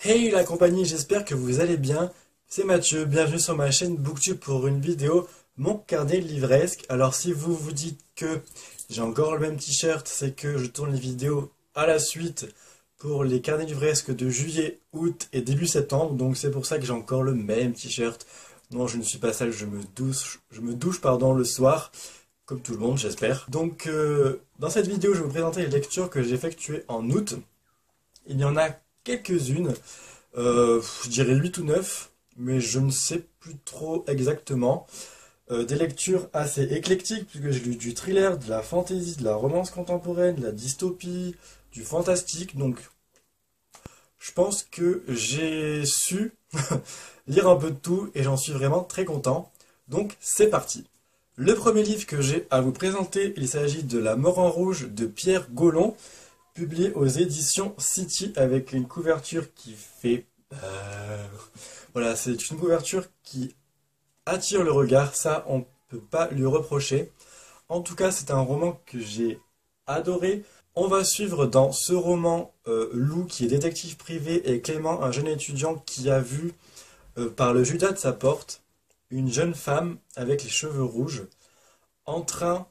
Hey la compagnie, j'espère que vous allez bien. C'est Mathieu, bienvenue sur ma chaîne Booktube pour une vidéo Mon carnet livresque. Alors si vous vous dites que j'ai encore le même t-shirt, c'est que je tourne les vidéos à la suite pour les carnets livresques de juillet, août et début septembre. Donc c'est pour ça que j'ai encore le même t-shirt. Non, je ne suis pas sale, je me douche pardon, le soir, comme tout le monde j'espère. Donc dans cette vidéo, je vais vous présenter les lectures que j'ai effectuées en août. Il y en a quelques-unes. Je dirais 8 ou 9, mais je ne sais plus trop exactement. Des lectures assez éclectiques, puisque j'ai lu du thriller, de la fantasy, de la romance contemporaine, de la dystopie, du fantastique. Donc, je pense que j'ai su lire un peu de tout et j'en suis vraiment très content. Donc, c'est parti. Le premier livre que j'ai à vous présenter, il s'agit de La Mort en rouge de Pierre Gaullon, publié aux éditions City avec une couverture qui fait peur. Voilà, c'est une couverture qui attire le regard, ça on ne peut pas lui reprocher. En tout cas, c'est un roman que j'ai adoré. On va suivre dans ce roman Lou qui est détective privé et Clément, un jeune étudiant qui a vu par le Judas de sa porte une jeune femme avec les cheveux rouges en train,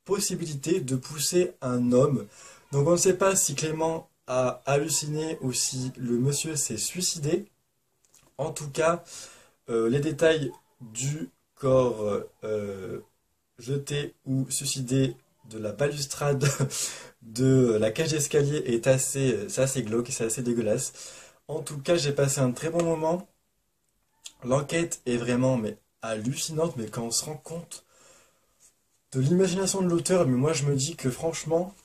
possibilité de pousser un homme. Donc on ne sait pas si Clément a halluciné ou si le monsieur s'est suicidé. En tout cas, les détails du corps jeté ou suicidé de la balustrade de la cage d'escalier c'est assez glauque et c'est assez dégueulasse. En tout cas, j'ai passé un très bon moment. L'enquête est vraiment mais hallucinante, mais quand on se rend compte de l'imagination de l'auteur, mais moi je me dis que franchement,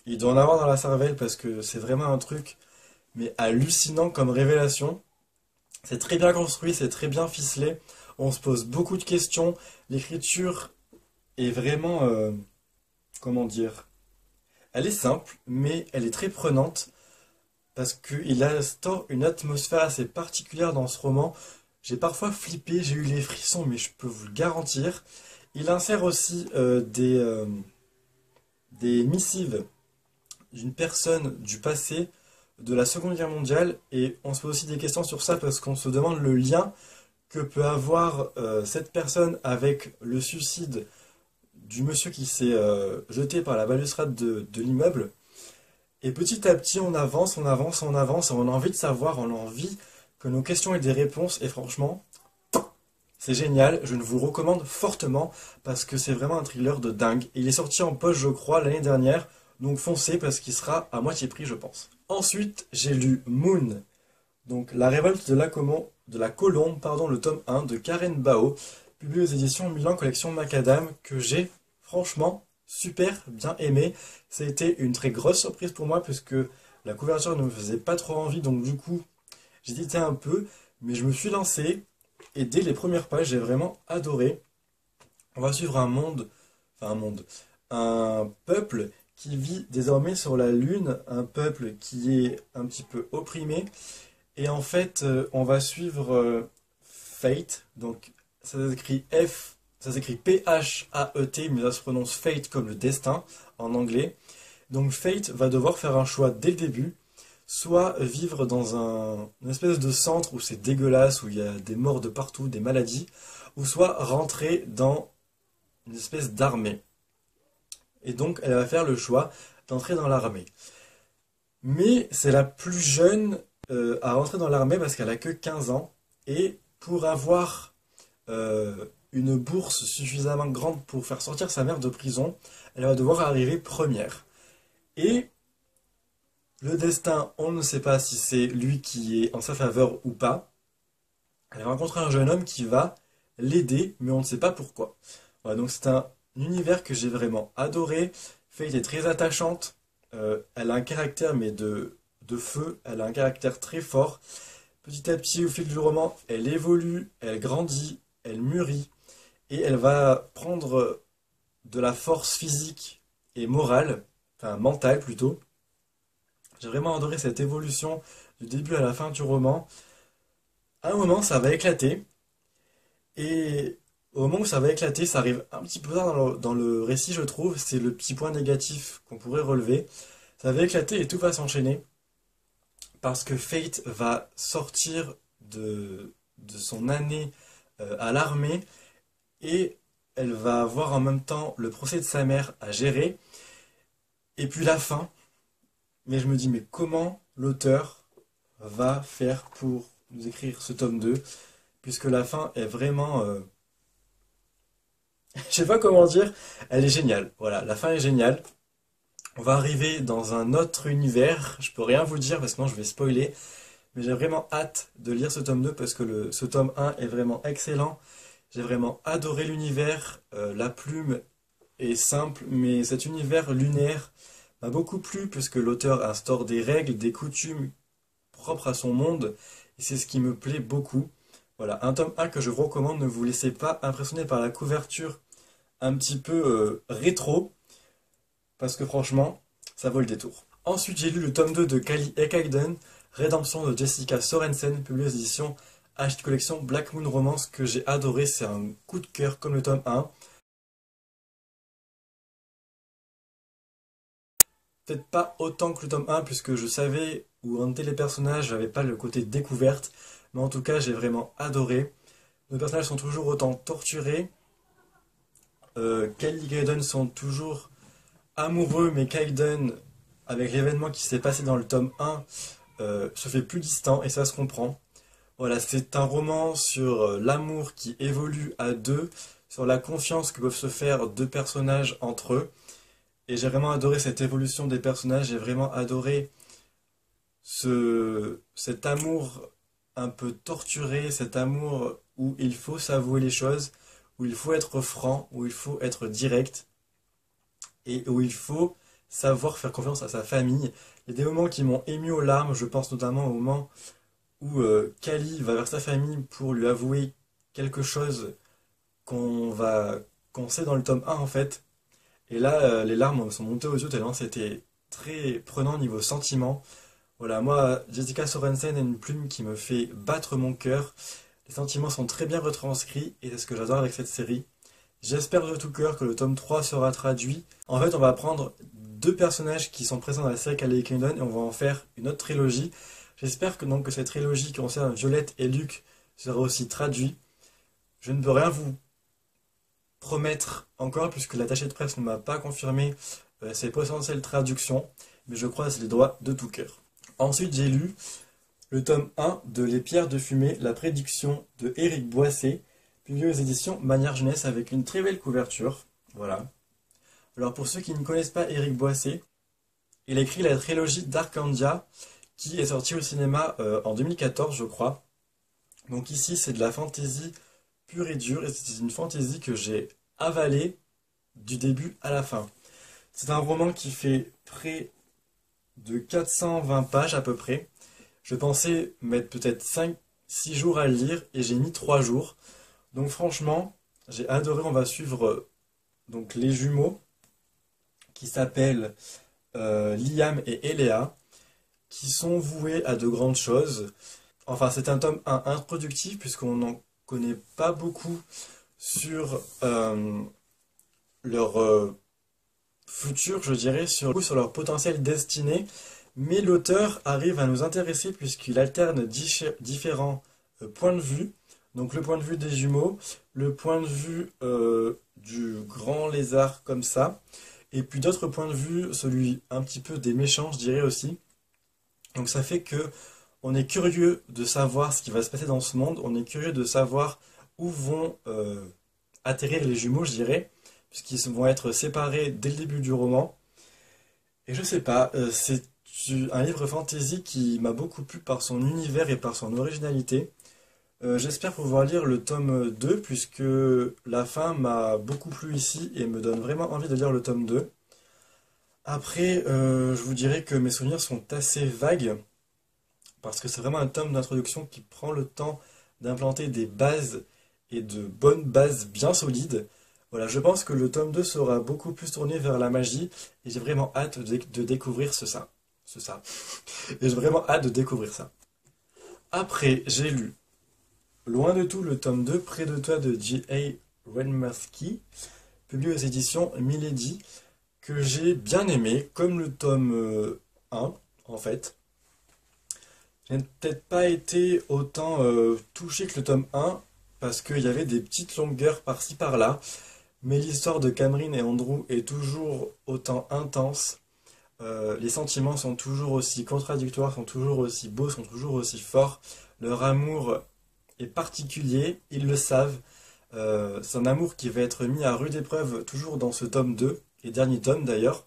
il doit en avoir dans la cervelle parce que c'est vraiment un truc mais hallucinant comme révélation. C'est très bien construit, c'est très bien ficelé. On se pose beaucoup de questions. L'écriture est vraiment, comment dire, elle est simple, mais elle est très prenante parce qu'il instaure une atmosphère assez particulière dans ce roman. J'ai parfois flippé, j'ai eu les frissons, mais je peux vous le garantir. Il insère aussi des missives d'une personne du passé de la Seconde Guerre mondiale et on se pose aussi des questions sur ça parce qu'on se demande le lien que peut avoir cette personne avec le suicide du monsieur qui s'est jeté par la balustrade de l'immeuble. Et petit à petit, on avance, on avance, on avance, et on a envie de savoir, on a envie que nos questions aient des réponses. Et franchement, c'est génial, je vous le recommande fortement parce que c'est vraiment un thriller de dingue. Il est sorti en poche, je crois, l'année dernière, donc foncez parce qu'il sera à moitié prix, je pense. Ensuite, j'ai lu Moon, donc La révolte de la colombe, pardon, le tome 1 de Karen Bao, publié aux éditions Milan Collection Macadam, que j'ai franchement super bien aimé. Ça a été une très grosse surprise pour moi puisque la couverture ne me faisait pas trop envie, donc du coup, j'hésitais un peu, mais je me suis lancé et dès les premières pages, j'ai vraiment adoré. On va suivre un peuple qui vit désormais sur la Lune, un peuple qui est un petit peu opprimé. Et en fait, on va suivre Fate, donc ça s'écrit ça s'écrit P-H-A-E-T, mais ça se prononce Fate comme le destin en anglais. Donc Fate va devoir faire un choix dès le début, soit vivre dans une espèce de centre où c'est dégueulasse, où il y a des morts de partout, des maladies, ou soit rentrer dans une espèce d'armée. Et donc, elle va faire le choix d'entrer dans l'armée. Mais c'est la plus jeune à rentrer dans l'armée parce qu'elle a que 15 ans. Et pour avoir une bourse suffisamment grande pour faire sortir sa mère de prison, elle va devoir arriver première. Et le destin, on ne sait pas si c'est lui qui est en sa faveur ou pas. Elle va rencontrer un jeune homme qui va l'aider, mais on ne sait pas pourquoi. Voilà, donc c'est un univers que j'ai vraiment adoré. Faith est très attachante. Elle a un caractère, mais de feu. Elle a un caractère très fort. Petit à petit, au fil du roman, elle évolue, elle grandit, elle mûrit. Et elle va prendre de la force physique et morale, enfin mentale plutôt. J'ai vraiment adoré cette évolution du début à la fin du roman. À un moment, ça va éclater. Et au moment où ça va éclater, ça arrive un petit peu tard dans le récit, je trouve. C'est le petit point négatif qu'on pourrait relever. Ça va éclater et tout va s'enchaîner. parce que Fate va sortir de son année à l'armée et elle va avoir en même temps le procès de sa mère à gérer et puis la fin. Mais je me dis, mais comment l'auteur va faire pour nous écrire ce tome 2 puisque la fin est vraiment... je sais pas comment dire, elle est géniale. Voilà, la fin est géniale. On va arriver dans un autre univers, je peux rien vous dire parce que sinon je vais spoiler, mais j'ai vraiment hâte de lire ce tome 2 parce que ce tome 1 est vraiment excellent. J'ai vraiment adoré l'univers, la plume est simple, mais cet univers lunaire m'a beaucoup plu puisque l'auteur instaure des règles, des coutumes propres à son monde, et c'est ce qui me plaît beaucoup. Voilà, un tome 1 que je vous recommande, ne vous laissez pas impressionner par la couverture un petit peu rétro, parce que franchement, ça vaut le détour. Ensuite, j'ai lu le tome 2 de Kali Ekagden, Rédemption de Jessica Sorensen, publié aux éditions Hachette Collection Black Moon Romance, que j'ai adoré, c'est un coup de cœur comme le tome 1. Peut-être pas autant que le tome 1, puisque je savais où en étaient les personnages, j'avais pas le côté découverte, mais en tout cas, j'ai vraiment adoré. Nos personnages sont toujours autant torturés. Kali et Kaiden sont toujours amoureux, mais Kaiden, avec l'événement qui s'est passé dans le tome 1, se fait plus distant, et ça se comprend. Voilà, c'est un roman sur l'amour qui évolue à deux, sur la confiance que peuvent se faire deux personnages entre eux. Et j'ai vraiment adoré cette évolution des personnages, j'ai vraiment adoré cet amour un peu torturé, cet amour où il faut s'avouer les choses, où il faut être franc, où il faut être direct, et où il faut savoir faire confiance à sa famille. Il y a des moments qui m'ont ému aux larmes, je pense notamment au moment où Kali va vers sa famille pour lui avouer quelque chose qu'on sait dans le tome 1 en fait. Et là, les larmes sont montées aux yeux tellement c'était très prenant niveau sentiment. Voilà, moi, Jessica Sorensen a une plume qui me fait battre mon cœur. Les sentiments sont très bien retranscrits et c'est ce que j'adore avec cette série. J'espère de tout cœur que le tome 3 sera traduit. En fait, on va prendre deux personnages qui sont présents dans la série Kali Kingdom et on va en faire une autre trilogie. J'espère que, donc, que cette trilogie qui concerne Violette et Luc sera aussi traduite. Je ne peux rien vous promettre encore puisque l'attaché de presse ne m'a pas confirmé ses potentielles traductions, mais je croise les doigts de tout cœur. Ensuite, j'ai lu le tome 1 de Les Pierres de Fumée, la prédiction de Éric Boissé, publié aux éditions Manière Jeunesse avec une très belle couverture. Voilà. Alors pour ceux qui ne connaissent pas Éric Boissé, il a écrit la trilogie d'Arcandia qui est sortie au cinéma en 2014 je crois. Donc ici c'est de la fantaisie pure et dure et c'est une fantaisie que j'ai avalée du début à la fin. C'est un roman qui fait près de 420 pages à peu près. Je pensais mettre peut-être 5-6 jours à le lire et j'ai mis 3 jours. Donc franchement, j'ai adoré. On va suivre donc les jumeaux qui s'appellent Liam et Eléa, qui sont voués à de grandes choses. Enfin, c'est un tome 1 introductif puisqu'on n'en connaît pas beaucoup sur leur futur, je dirais, sur leur potentiel destiné. Mais l'auteur arrive à nous intéresser puisqu'il alterne différents points de vue. Donc le point de vue des jumeaux, le point de vue du grand lézard comme ça, et puis d'autres points de vue, celui un petit peu des méchants, je dirais aussi. Donc ça fait que on est curieux de savoir ce qui va se passer dans ce monde, on est curieux de savoir où vont atterrir les jumeaux, je dirais, puisqu'ils vont être séparés dès le début du roman. Et je sais pas, c'est un livre fantasy qui m'a beaucoup plu par son univers et par son originalité. J'espère pouvoir lire le tome 2 puisque la fin m'a beaucoup plu ici et me donne vraiment envie de lire le tome 2. Après, je vous dirais que mes souvenirs sont assez vagues parce que c'est vraiment un tome d'introduction qui prend le temps d'implanter des bases et de bonnes bases bien solides. Voilà, je pense que le tome 2 sera beaucoup plus tourné vers la magie et j'ai vraiment hâte de découvrir ça. Et j'ai vraiment hâte de découvrir ça. Après, j'ai lu Loin de tout le tome 2, Près de toi de J.A. Renmarski, publié aux éditions Milady, que j'ai bien aimé, comme le tome 1 en fait. Je n'ai peut-être pas été autant touché que le tome 1, parce qu'il y avait des petites longueurs par-ci par-là, mais l'histoire de Cameron et Andrew est toujours autant intense. Les sentiments sont toujours aussi contradictoires, sont toujours aussi beaux, sont toujours aussi forts. Leur amour est particulier, ils le savent. C'est un amour qui va être mis à rude épreuve toujours dans ce tome 2, et dernier tome d'ailleurs.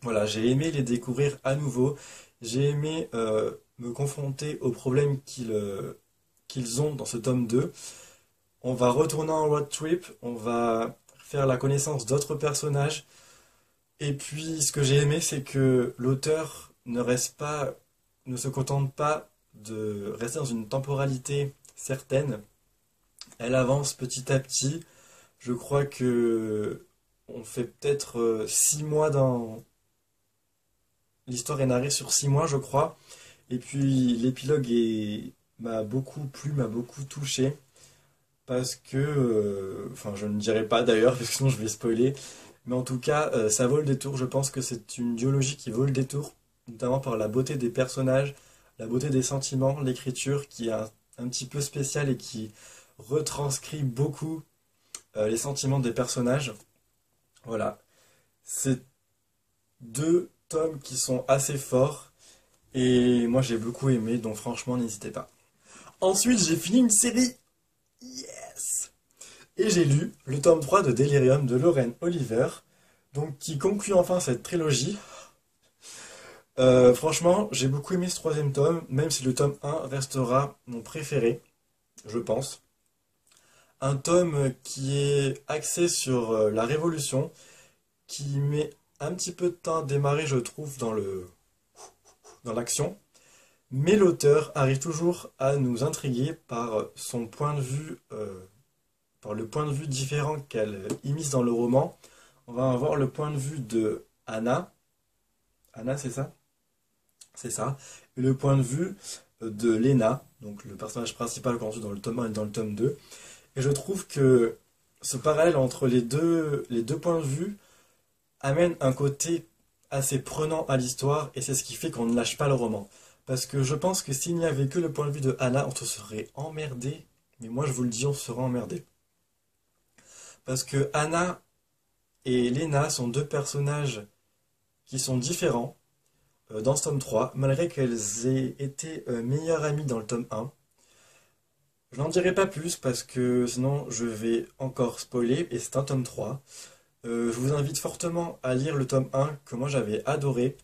Voilà, j'ai aimé les découvrir à nouveau. J'ai aimé me confronter aux problèmes qu'ils ont dans ce tome 2. On va retourner en road trip, on va faire la connaissance d'autres personnages. Et puis, ce que j'ai aimé, c'est que l'auteur ne se contente pas de rester dans une temporalité certaine. Elle avance petit à petit. Je crois que on fait peut-être 6 mois dans. L'histoire est narrée sur 6 mois, je crois. Et puis m'a beaucoup plu, m'a beaucoup touché. Parce que. Enfin, je ne dirai pas d'ailleurs, parce que sinon je vais spoiler. Mais en tout cas, ça vaut le détour. Je pense que c'est une duologie qui vaut le détour, notamment par la beauté des personnages, la beauté des sentiments, l'écriture qui est un petit peu spéciale et qui retranscrit beaucoup les sentiments des personnages. Voilà. C'est deux tomes qui sont assez forts et moi j'ai beaucoup aimé, donc franchement n'hésitez pas. Ensuite, j'ai fini une série. Yes! Et j'ai lu le tome 3 de Delirium de Lauren Oliver, donc qui conclut enfin cette trilogie. Franchement, j'ai beaucoup aimé ce troisième tome, même si le tome 1 restera mon préféré, je pense. Un tome qui est axé sur la Révolution, qui met un petit peu de temps à démarrer, je trouve, dans l'action, mais l'auteur arrive toujours à nous intriguer par son point de vue, par le point de vue différent qu'elle immisce dans le roman. On va avoir le point de vue de Anna. Anna, c'est ça? C'est ça. Et le point de vue de Lena, donc le personnage principal qu'on suit dans le tome 1 et dans le tome 2. Et je trouve que ce parallèle entre les deux points de vue amène un côté assez prenant à l'histoire et c'est ce qui fait qu'on ne lâche pas le roman. Parce que je pense que s'il n'y avait que le point de vue de Anna, on se serait emmerdé. Mais moi je vous le dis, on se serait emmerdé. Parce que Anna et Lena sont deux personnages qui sont différents dans ce tome 3, malgré qu'elles aient été meilleures amies dans le tome 1. Je n'en dirai pas plus parce que sinon je vais encore spoiler et c'est un tome 3. Je vous invite fortement à lire le tome 1 que moi j'avais adoré.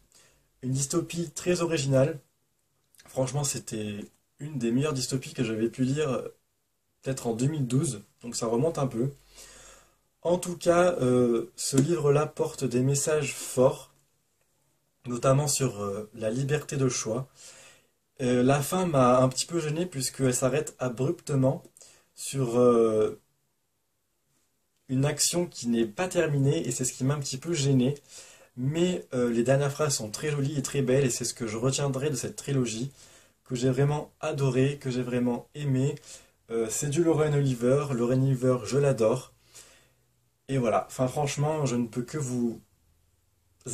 Une dystopie très originale. Franchement, c'était une des meilleures dystopies que j'avais pu lire peut-être en 2012, donc ça remonte un peu. En tout cas, ce livre-là porte des messages forts, notamment sur la liberté de choix. La fin m'a un petit peu gêné puisqu'elle s'arrête abruptement sur une action qui n'est pas terminée et c'est ce qui m'a un petit peu gêné. Mais les dernières phrases sont très jolies et très belles et c'est ce que je retiendrai de cette trilogie que j'ai vraiment adoré, que j'ai vraiment aimé. C'est du Lauren Oliver. Lauren Oliver, je l'adore. Et voilà, enfin franchement, je ne peux que vous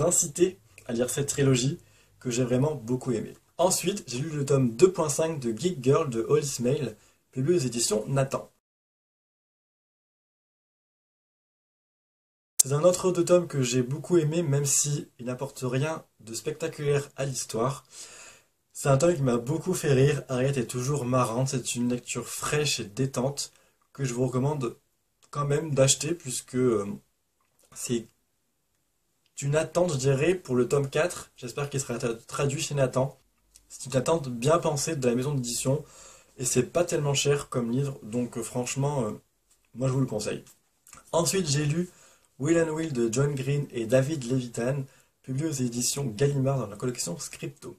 inciter à lire cette trilogie que j'ai vraiment beaucoup aimée. Ensuite, j'ai lu le tome 2.5 de Geek Girl de Hollis Mail, publié aux éditions Nathan. C'est un autre de tome que j'ai beaucoup aimé, même si il n'apporte rien de spectaculaire à l'histoire. C'est un tome qui m'a beaucoup fait rire. Harriet est toujours marrante. C'est une lecture fraîche et détente que je vous recommande quand même d'acheter puisque c'est une attente, je dirais, pour le tome 4. J'espère qu'il sera traduit chez Nathan. C'est une attente bien pensée de la maison d'édition et c'est pas tellement cher comme livre. Donc franchement, moi je vous le conseille. Ensuite, j'ai lu Will and Will de John Green et David Levitan, publié aux éditions Gallimard dans la collection Scripto.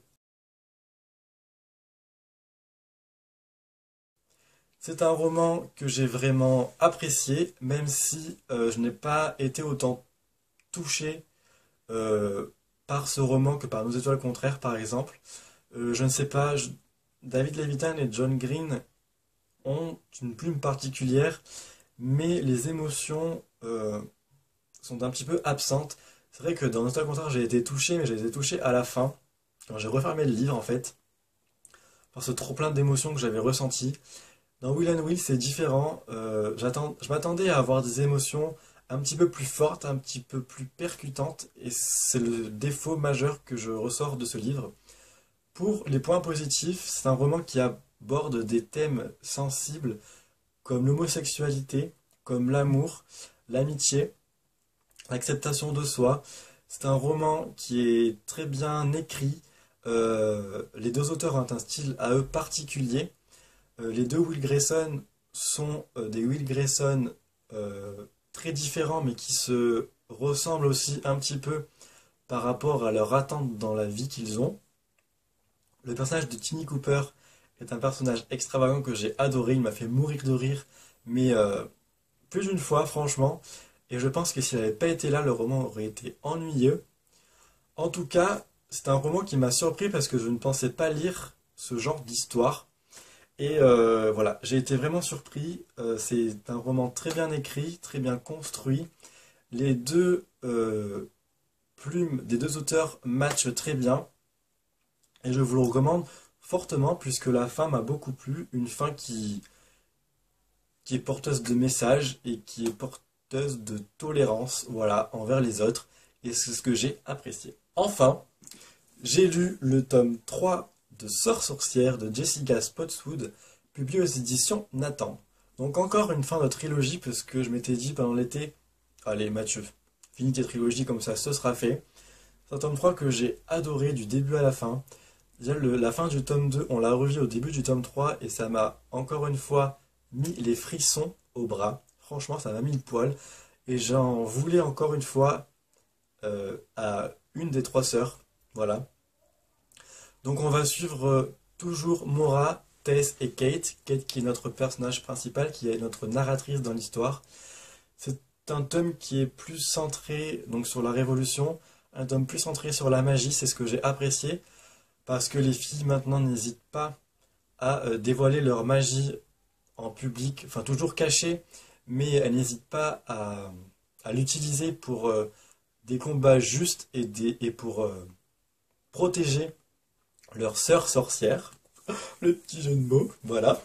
C'est un roman que j'ai vraiment apprécié, même si je n'ai pas été autant touché euh, par ce roman que par Nos étoiles contraires, par exemple. Je ne sais pas, David Levitan et John Green ont une plume particulière, mais les émotions sont un petit peu absentes. C'est vrai que dans Nos étoiles contraires, j'ai été touché, mais j'ai été touché à la fin, quand j'ai refermé le livre en fait. par ce trop-plein d'émotions que j'avais ressenti. Dans Will and Will, c'est différent. Je m'attendais à avoir des émotions un petit peu plus fortes, un petit peu plus percutantes, et c'est le défaut majeur que je ressors de ce livre. Pour les points positifs, c'est un roman qui aborde des thèmes sensibles comme l'homosexualité, comme l'amour, l'amitié, l'acceptation de soi. C'est un roman qui est très bien écrit. Les deux auteurs ont un style à eux particulier. Les deux Will Grayson sont des Will Grayson très différents, mais qui se ressemblent aussi un petit peu par rapport à leur attente dans la vie qu'ils ont. Le personnage de Tini Cooper est un personnage extravagant que j'ai adoré. Il m'a fait mourir de rire, mais plus d'une fois, franchement. Et je pense que s'il n'avait pas été là, le roman aurait été ennuyeux. En tout cas, c'est un roman qui m'a surpris parce que je ne pensais pas lire ce genre d'histoire. Et voilà, j'ai été vraiment surpris. C'est un roman très bien écrit, très bien construit. Les deux plumes des deux auteurs matchent très bien. Et je vous le recommande fortement puisque la fin m'a beaucoup plu. Une fin qui est porteuse de messages et qui est porteuse de tolérance, voilà, envers les autres. Et c'est ce que j'ai apprécié. Enfin, j'ai lu le tome 3 de Sœur sorcière de Jessica Spotswood, publié aux éditions Nathan. Donc encore une fin de trilogie, parce que je m'étais dit pendant l'été, allez Mathieu, finis tes trilogies comme ça, ce sera fait. C'est un tome 3 que j'ai adoré du début à la fin. Déjà, la fin du tome 2, on l'a revu au début du tome 3, et ça m'a encore une fois mis les frissons au bras. Franchement, ça m'a mis le poil. Et j'en voulais encore une fois à une des trois sœurs. Voilà. Donc on va suivre toujours Maura, Tess et Kate. Kate qui est notre personnage principal, qui est notre narratrice dans l'histoire. C'est un tome qui est plus centré donc sur la Révolution, un tome plus centré sur la magie, c'est ce que j'ai apprécié, parce que les filles maintenant n'hésitent pas à dévoiler leur magie en public, enfin toujours cachée, mais elles n'hésitent pas à l'utiliser pour des combats justes et pour protéger leur sœur sorcière. Le petit jeu de mots, voilà.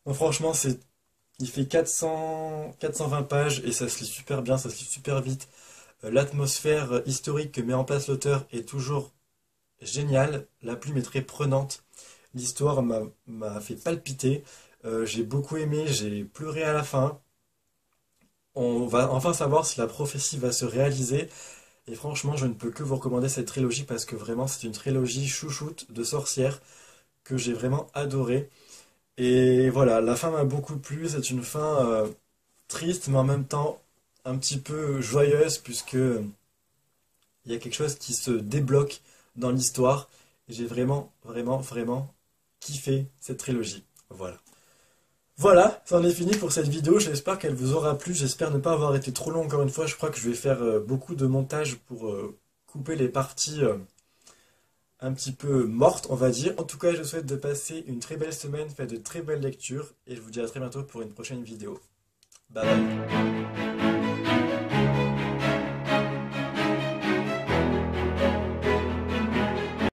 Bon, franchement, il fait 420 pages et ça se lit super bien, ça se lit super vite. L'atmosphère historique que met en place l'auteur est toujours géniale. La plume est très prenante. L'histoire m'a fait palpiter. J'ai beaucoup aimé, j'ai pleuré à la fin. On va enfin savoir si la prophétie va se réaliser. Et franchement, je ne peux que vous recommander cette trilogie parce que vraiment, c'est une trilogie chouchoute de sorcières que j'ai vraiment adorée. Et voilà, la fin m'a beaucoup plu. C'est une fin triste, mais en même temps un petit peu joyeuse puisque il y a quelque chose qui se débloque dans l'histoire. Et j'ai vraiment, vraiment, vraiment kiffé cette trilogie. Voilà. Voilà, c'en est fini pour cette vidéo, j'espère qu'elle vous aura plu, j'espère ne pas avoir été trop long encore une fois, je crois que je vais faire beaucoup de montage pour couper les parties un petit peu mortes, on va dire. En tout cas, je vous souhaite de passer une très belle semaine, faites de très belles lectures, et je vous dis à très bientôt pour une prochaine vidéo. Bye bye.